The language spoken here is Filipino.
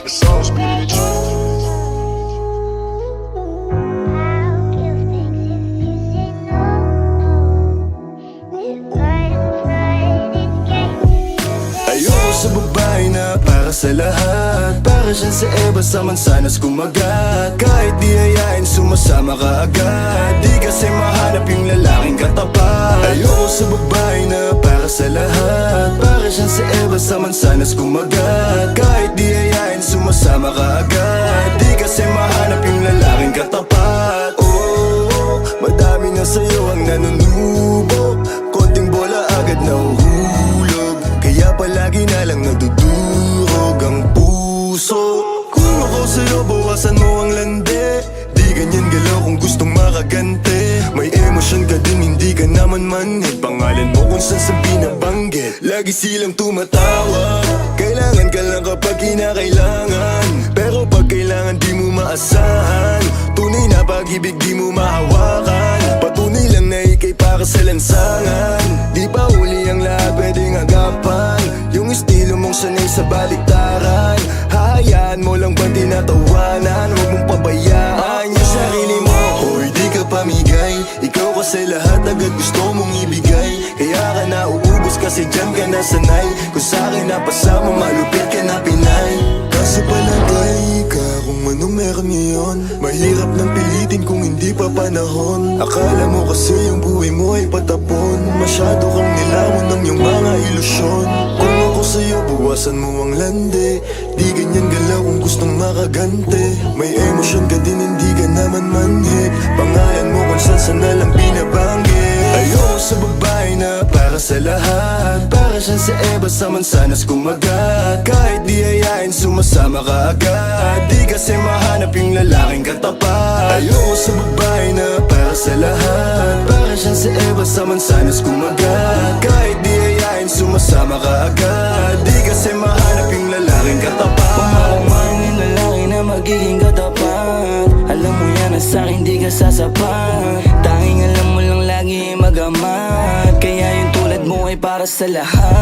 It's all speech. Ayoko sa babae na para sa lahat. Para siyang sa Eva sa mansanas kumagat. Kahit di ayain sumasama ka agad. Di kasi mahanap yung lalaking katapat. Ayoko sa babae na para sa lahat. Para siyang sa Eva sa mansanas kumagat. Kahit di ayain sumasama ka agad. Di kasi mahanap yung lalaking katapat. Oh, madami na sa'yo ang nanunubo. Konting bola agad nahuhulog. Kaya palagi na lang nadudurog ang puso. Kung ako sa'yo, bawasan mo ang lande. Di ganyan galaw kung gustong makagante. May emosyon ka din, hindi ka naman manhid. Pangalan mo kung saan sa binabanggit. Lagi silang tumatawa. Kailangan ka lang kapag kinakailangan. Pero pag kailangan di mo maasahan. Tunay na pag-ibig di mo mahawakan. Patunay lang na ikay para sa lansangan. Di pa uli ang lahat pwedeng agapan. Yung estilo mong sanay sa baliktaran. Hahayaan mo lang ba tinatawanan? Huwag mong pabayaan yung sarili mo. Hoy, di ka pamigay. Ikaw kasi lahat agad gusto mong ibigay. Kaya ka nauubos kasi dyan ka nasanay. Kung sa'kin napasama malupit ka na Pinay. Kasi palagay ka kung ano meron ngayon. Mahirap nang pilitin kung hindi pa panahon. Akala mo kasi yung buhay mo ay patapon. Masyado kang nilawan ng iyong mga ilusyon. Kung ako sa'yo, bawasan mo ang lande. Di ganyan galaw kung gustong makagante. May emosyon ka din, hindi ka naman manhid. Pangalan mo kung saan na lang binabanggit. Ayoko sa babae na para sa lahat. Para siyang sa Eva sa mansanas kumagat. Kahit di ayain sumasama ka agad. Di kasi mahanap yung lalaking katapat. Ayoko sa babae na para sa lahat. Para siyang sa Eva sa mansanas kumagat. Kahit di ayain sumasama ka agad. Di kasi mahanap yung lalaking katapat. Pumalaman yung lalaki na magiging katapat. Alam mo yan na sa'kin di ka sasapat. Tanging alam mo lang lagi magamat. Kaya yung tulad mo ay para sa lahat.